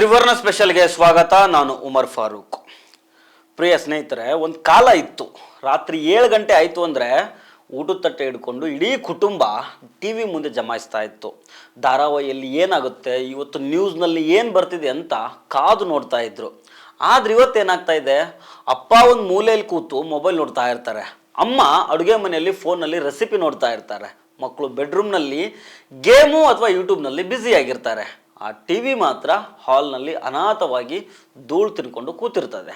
ತ್ರಿವರ್ಣ ಸ್ಪೆಷಲ್ಗೆ ಸ್ವಾಗತ. ನಾನು ಉಮರ್ ಫಾರೂಕ್. ಪ್ರಿಯ ಸ್ನೇಹಿತರೆ, ಒಂದು ಕಾಲ ಇತ್ತು, ರಾತ್ರಿ 7 ಗಂಟೆ ಆಯಿತು ಅಂದರೆ ಊಟದ ತಟ್ಟೆ ಹಿಡ್ಕೊಂಡು ಇಡೀ ಕುಟುಂಬ ಟಿ ವಿ ಮುಂದೆ ಜಮಾಯಿಸ್ತಾ ಇತ್ತು. ಧಾರಾವಾಹಿಯಲ್ಲಿ ಏನಾಗುತ್ತೆ, ಇವತ್ತು ನ್ಯೂಸ್ನಲ್ಲಿ ಏನು ಬರ್ತಿದೆ ಅಂತ ಕಾದು ನೋಡ್ತಾ ಇದ್ರು. ಆದರೆ ಇವತ್ತೇನಾಗ್ತಾ ಇದೆ, ಅಪ್ಪ ಒಂದು ಮೂಲೆಯಲ್ಲಿ ಕೂತು ಮೊಬೈಲ್ ನೋಡ್ತಾ ಇರ್ತಾರೆ, ಅಮ್ಮ ಅಡುಗೆ ಮನೆಯಲ್ಲಿ ಫೋನಲ್ಲಿ ರೆಸಿಪಿ ನೋಡ್ತಾ ಇರ್ತಾರೆ, ಮಕ್ಕಳು ಬೆಡ್ರೂಮ್ನಲ್ಲಿ ಗೇಮು ಅಥವಾ ಯೂಟ್ಯೂಬ್ನಲ್ಲಿ ಬ್ಯುಸಿಯಾಗಿರ್ತಾರೆ. ಆ ಟಿ ವಿ ಮಾತ್ರ ಹಾಲ್ನಲ್ಲಿ ಅನಾಥವಾಗಿ ಧೂಳು ತಿನ್ಕೊಂಡು ಕೂತಿರ್ತದೆ.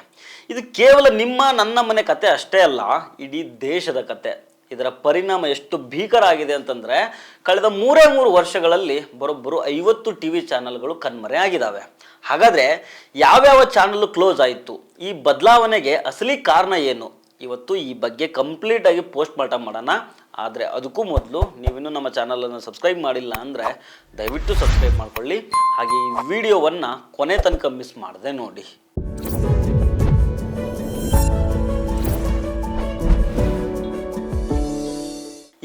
ಇದು ಕೇವಲ ನಿಮ್ಮ ನನ್ನ ಮನೆ ಕತೆ ಅಷ್ಟೇ ಅಲ್ಲ, ಇಡೀ ದೇಶದ ಕತೆ. ಇದರ ಪರಿಣಾಮ ಎಷ್ಟು ಭೀಕರ ಆಗಿದೆ ಅಂತಂದರೆ, ಕಳೆದ 3 ವರ್ಷಗಳಲ್ಲಿ ಬರೋಬ್ಬರು 50 ಟಿ ವಿ ಚಾನಲ್ಗಳು ಕಣ್ಮರೆ ಆಗಿದ್ದಾವೆ. ಹಾಗಾದರೆ ಯಾವ್ಯಾವ ಚಾನಲ್ ಕ್ಲೋಸ್ ಆಯಿತು, ಈ ಬದಲಾವಣೆಗೆ ಅಸಲಿ ಕಾರಣ ಏನು, ಇವತ್ತು ಈ ಬಗ್ಗೆ ಕಂಪ್ಲೀಟಾಗಿ ಪೋಸ್ಟ್ ಮಾರ್ಟಮ್ ಮಾಡೋಣ. ಆದರೆ ಅದಕ್ಕೂ ಮೊದಲು ನೀವಿನ್ನೂ ನಮ್ಮ ಚಾನಲನ್ನು ಸಬ್ಸ್ಕ್ರೈಬ್ ಮಾಡಿಲ್ಲ ಅಂದರೆ ದಯವಿಟ್ಟು ಸಬ್ಸ್ಕ್ರೈಬ್ ಮಾಡ್ಕೊಳ್ಳಿ. ಹಾಗೆ ಈ ವಿಡಿಯೋವನ್ನು ಕೊನೆ ತನಕ ಮಿಸ್ ಮಾಡದೆ ನೋಡಿ.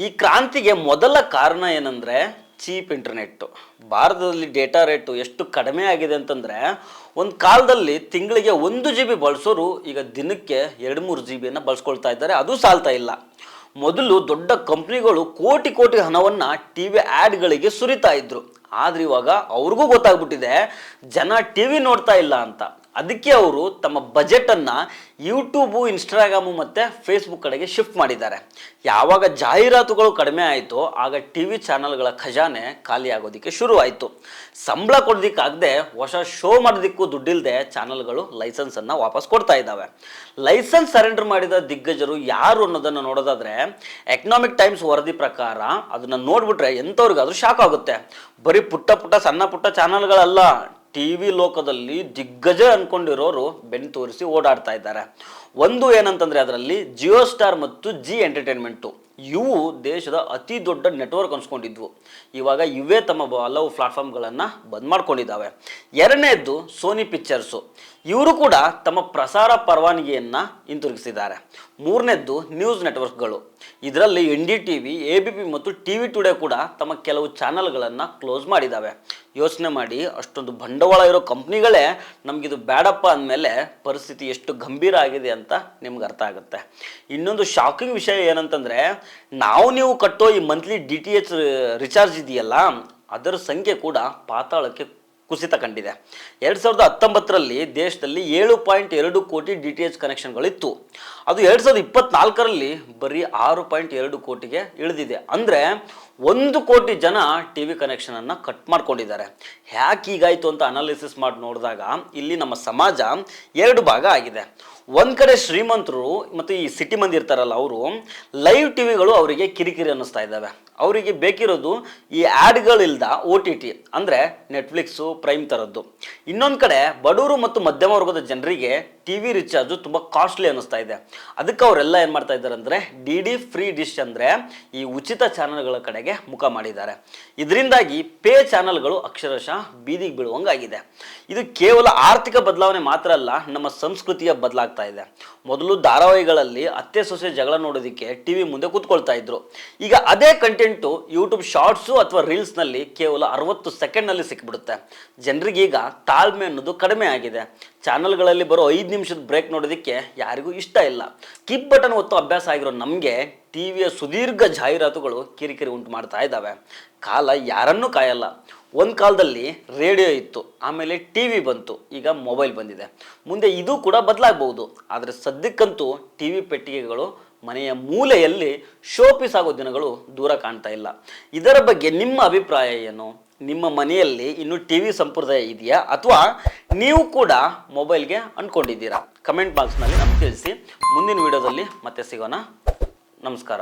ಈ ಕ್ರಾಂತಿಗೆ ಮೊದಲ ಕಾರಣ ಏನಂದರೆ ಚೀಪ್ ಇಂಟರ್ನೆಟ್ಟು. ಭಾರತದಲ್ಲಿ ಡೇಟಾ ರೇಟು ಎಷ್ಟು ಕಡಿಮೆ ಆಗಿದೆ ಅಂತಂದರೆ, ಒಂದು ಕಾಲದಲ್ಲಿ ತಿಂಗಳಿಗೆ 1 GB ಬಳಸೋರು ಈಗ ದಿನಕ್ಕೆ 2-3 GB ಬಳಸ್ಕೊಳ್ತಾ ಇದ್ದಾರೆ. ಅದು ಸಾಲ್ತಾ ಇಲ್ಲ. ಮೊದಲು ದೊಡ್ಡ ಕಂಪ್ನಿಗಳು ಕೋಟಿ ಹಣವನ್ನು ಟಿ ವಿ ಆ್ಯಡ್ಗಳಿಗೆ ಸುರಿತಾ ಇದ್ರು. ಆದರೆ ಇವಾಗ ಅವ್ರಿಗೂ ಗೊತ್ತಾಗ್ಬಿಟ್ಟಿದೆ ಜನ ಟಿ ವಿ ನೋಡ್ತಾ ಇಲ್ಲ ಅಂತ. ಅದಕ್ಕೆ ಅವರು ತಮ್ಮ ಬಜೆಟನ್ನು ಯೂಟ್ಯೂಬು, ಇನ್ಸ್ಟಾಗ್ರಾಮು ಮತ್ತು ಫೇಸ್ಬುಕ್ ಕಡೆಗೆ ಶಿಫ್ಟ್ ಮಾಡಿದ್ದಾರೆ. ಯಾವಾಗ ಜಾಹೀರಾತುಗಳು ಕಡಿಮೆ ಆಯಿತೋ ಆಗ ಟಿ ವಿ ಚಾನಲ್ಗಳ ಖಜಾನೆ ಖಾಲಿ ಆಗೋದಕ್ಕೆ ಶುರುವಾಯಿತು. ಸಂಬಳ ಕೊಡೋದಕ್ಕಾಗದೆ ಹೊಸ ಶೋ ಮಾಡೋದಕ್ಕೂ ದುಡ್ಡಿಲ್ಲದೆ ಚಾನಲ್ಗಳು ಲೈಸೆನ್ಸನ್ನು ವಾಪಸ್ ಕೊಡ್ತಾ ಇದ್ದಾವೆ. ಲೈಸೆನ್ಸ್ ಸರೆಂಡರ್ ಮಾಡಿದ ದಿಗ್ಗಜರು ಯಾರು ಅನ್ನೋದನ್ನು ನೋಡೋದಾದರೆ, ಎಕನಾಮಿಕ್ ಟೈಮ್ಸ್ ವರದಿ ಪ್ರಕಾರ ಅದನ್ನು ನೋಡಿಬಿಟ್ರೆ ಎಂಥವ್ರಿಗಾದ್ರೂ ಶಾಕ್ ಆಗುತ್ತೆ. ಬರೀ ಪುಟ್ಟ ಸಣ್ಣ ಚಾನಲ್ಗಳಲ್ಲ, ಟಿ ವಿ ಲೋಕದಲ್ಲಿ ದಿಗ್ಗಜ ಅಂದ್ಕೊಂಡಿರೋರು ಬೆನ್ನು ತೋರಿಸಿ ಓಡಾಡ್ತಾ ಇದ್ದಾರೆ. ಒಂದು ಏನಂತಂದರೆ, ಅದರಲ್ಲಿ ಜಿಯೋ ಸ್ಟಾರ್ ಮತ್ತು ಜಿ ಎಂಟರ್ಟೈನ್ಮೆಂಟು, ಇವು ದೇಶದ ಅತಿ ದೊಡ್ಡ ನೆಟ್ವರ್ಕ್ ಅನ್ಸ್ಕೊಂಡಿದ್ವು. ಇವಾಗ ಇವೇ ತಮ್ಮ ಹಲವು ಪ್ಲಾಟ್ಫಾರ್ಮ್ಗಳನ್ನು ಬಂದ್ ಮಾಡ್ಕೊಂಡಿದ್ದಾವೆ. ಎರಡನೇದ್ದು ಸೋನಿ ಪಿಕ್ಚರ್ಸು, ಇವರು ಕೂಡ ತಮ್ಮ ಪ್ರಸಾರ ಪರವಾನಗಿಯನ್ನು ಹಿಂತಿರುಗಿಸಿದ್ದಾರೆ. ಮೂರನೇದ್ದು ನ್ಯೂಸ್ ನೆಟ್ವರ್ಕ್ಗಳು, ಇದರಲ್ಲಿ NDTV, ABP ಮತ್ತು TV ಟುಡೇ ಕೂಡ ತಮ್ಮ ಕೆಲವು ಚಾನಲ್ಗಳನ್ನು ಕ್ಲೋಸ್ ಮಾಡಿದ್ದಾವೆ. ಯೋಚನೆ ಮಾಡಿ, ಅಷ್ಟೊಂದು ಬಂಡವಾಳ ಇರೋ ಕಂಪ್ನಿಗಳೇ ನಮಗಿದು ಬೇಡಪ್ಪ ಅಂದಮೇಲೆ ಪರಿಸ್ಥಿತಿ ಎಷ್ಟು ಗಂಭೀರ ಆಗಿದೆ ಅಂತ ನಿಮ್ಗೆ ಅರ್ಥ ಆಗುತ್ತೆ. ಇನ್ನೊಂದು ಶಾಕಿಂಗ್ ವಿಷಯ ಏನಂತಂದರೆ, ನೀವು ಕಟ್ಟೋ ಈ ಮಂತ್ಲಿ DTH ರಿಚಾರ್ಜ್ ಇದೆಯಲ್ಲ, ಅದರ ಸಂಖ್ಯೆ ಕೂಡ ಪಾತಾಳಕ್ಕೆ ಕುಸಿತ ಕಂಡಿದೆ. 2019ರಲ್ಲಿ ದೇಶದಲ್ಲಿ 7.2 ಕೋಟಿ DTH ಕನೆಕ್ಷನ್ಗಳಿತ್ತು. ಅದು 2024ರಲ್ಲಿ ಬರೀ 6.2 ಕೋಟಿಗೆ ಇಳಿದಿದೆ. ಅಂದರೆ 1 ಕೋಟಿ ಜನ ಟಿ ವಿ ಕನೆಕ್ಷನನ್ನು ಕಟ್ ಮಾಡ್ಕೊಂಡಿದ್ದಾರೆ. ಯಾಕೆ ಹೀಗಾಯಿತು ಅಂತ ಅನಾಲಿಸಿಸ್ ಮಾಡಿ ನೋಡಿದಾಗ ಇಲ್ಲಿ ನಮ್ಮ ಸಮಾಜ 2 ಭಾಗ ಆಗಿದೆ. ಒಂದು ಕಡೆ ಶ್ರೀಮಂತರು ಮತ್ತು ಈ ಸಿಟಿ ಮಂದಿ ಇರ್ತಾರಲ್ಲ, ಅವರು ಲೈವ್ ಟಿ ವಿಗಳು ಅವರಿಗೆ ಕಿರಿಕಿರಿ ಅನ್ನಿಸ್ತಾ ಇದ್ದಾವೆ. ಅವರಿಗೆ ಬೇಕಿರೋದು ಈ ಆ್ಯಡ್ಗಳಿಲ್ದ OTT, ಅಂದರೆ ನೆಟ್ಫ್ಲಿಕ್ಸು, ಪ್ರೈಮ್ ಥರದ್ದು. ಇನ್ನೊಂದು ಕಡೆ ಬಡವರು ಮತ್ತು ಮಧ್ಯಮ ವರ್ಗದ ಜನರಿಗೆ ಟಿ ವಿ ರಿಚಾರ್ಜು ತುಂಬ ಕಾಸ್ಟ್ಲಿ ಅನ್ನಿಸ್ತಾ ಇದೆ. ಅದಕ್ಕೆ ಅವರೆಲ್ಲ ಏನು ಮಾಡ್ತಾ ಇದ್ದಾರೆ ಅಂದರೆ DD ಫ್ರೀ ಡಿಶ್, ಅಂದರೆ ಈ ಉಚಿತ ಚಾನಲ್ಗಳ ಕಡೆಗೆ ಮುಖ ಮಾಡಿದ್ದಾರೆ. ಇದರಿಂದಾಗಿ ಪೇ ಚಾನಲ್ಗಳು ಅಕ್ಷರಶಃ ಬೀದಿಗೆ ಬೀಳುವಂಗಾಗಿದೆ. ಇದು ಕೇವಲ ಆರ್ಥಿಕ ಬದಲಾವಣೆ ಮಾತ್ರ ಅಲ್ಲ, ನಮ್ಮ ಸಂಸ್ಕೃತಿಯ ಬದಲಾಗ್ತಾ ಇದೆ. ಮೊದಲು ಧಾರಾವಾಹಿಗಳಲ್ಲಿ ಅತ್ತೆ ಸೊಸೆ ಜಗಳ ನೋಡೋದಕ್ಕೆ ಟಿ ವಿ ಮುಂದೆ ಕೂತ್ಕೊಳ್ತಾ ಇದ್ರು. ಈಗ ಅದೇ ಕಂಟೆಂಟು ಯೂಟ್ಯೂಬ್ ಶಾರ್ಟ್ಸು ಅಥವಾ ರೀಲ್ಸ್ನಲ್ಲಿ ಕೇವಲ 60 ಸೆಕೆಂಡ್ನಲ್ಲಿ ಸಿಕ್ಬಿಡುತ್ತೆ. ಜನರಿಗೀಗ ತಾಳ್ಮೆ ಅನ್ನೋದು ಕಡಿಮೆ ಆಗಿದೆ. ಚಾನಲ್ಗಳಲ್ಲಿ ಬರೋ 5 ನಿಮಿಷದ ಬ್ರೇಕ್ ನೋಡೋದಕ್ಕೆ ಯಾರಿಗೂ ಇಷ್ಟ ಇಲ್ಲ. ಸ್ಕಿಪ್ ಬಟನ್ ಒತ್ತು ಅಭ್ಯಾಸ ಆಗಿರೋ ನಮಗೆ ಟಿ ವಿಯ ಸುದೀರ್ಘ ಜಾಹೀರಾತುಗಳು ಕಿರಿಕಿರಿ ಉಂಟು ಮಾಡ್ತಾ ಇದ್ದಾವೆ. ಕಾಲ ಯಾರನ್ನೂ ಕಾಯಲ್ಲ. ಒಂದು ಕಾಲದಲ್ಲಿ ರೇಡಿಯೋ ಇತ್ತು, ಆಮೇಲೆ ಟಿ ವಿ ಬಂತು, ಈಗ ಮೊಬೈಲ್ ಬಂದಿದೆ. ಮುಂದೆ ಇದು ಕೂಡ ಬದಲಾಗಬಹುದು. ಆದರೆ ಸದ್ಯಕ್ಕಂತೂ ಟಿ ವಿ ಪೆಟ್ಟಿಗೆಗಳು ಮನೆಯ ಮೂಲೆಯಲ್ಲಿ ಶೋಪೀಸ್ ಆಗೋ ದಿನಗಳು ದೂರ ಕಾಣ್ತಾ ಇಲ್ಲ. ಇದರ ಬಗ್ಗೆ ನಿಮ್ಮ ಅಭಿಪ್ರಾಯ ಏನು? ನಿಮ್ಮ ಮನೆಯಲ್ಲಿ ಇನ್ನೂ ಟಿ ವಿ ಸಂಪ್ರದಾಯ ಇದೆಯಾ, ಅಥವಾ ನೀವು ಕೂಡ ಮೊಬೈಲ್ಗೆ ಅಂದ್ಕೊಂಡಿದ್ದೀರಾ? ಕಮೆಂಟ್ ಬಾಕ್ಸ್ನಲ್ಲಿ ನಮ್ಗೆ ತಿಳಿಸಿ. ಮುಂದಿನ ವಿಡಿಯೋದಲ್ಲಿ ಮತ್ತೆ ಸಿಗೋಣ. ನಮಸ್ಕಾರ.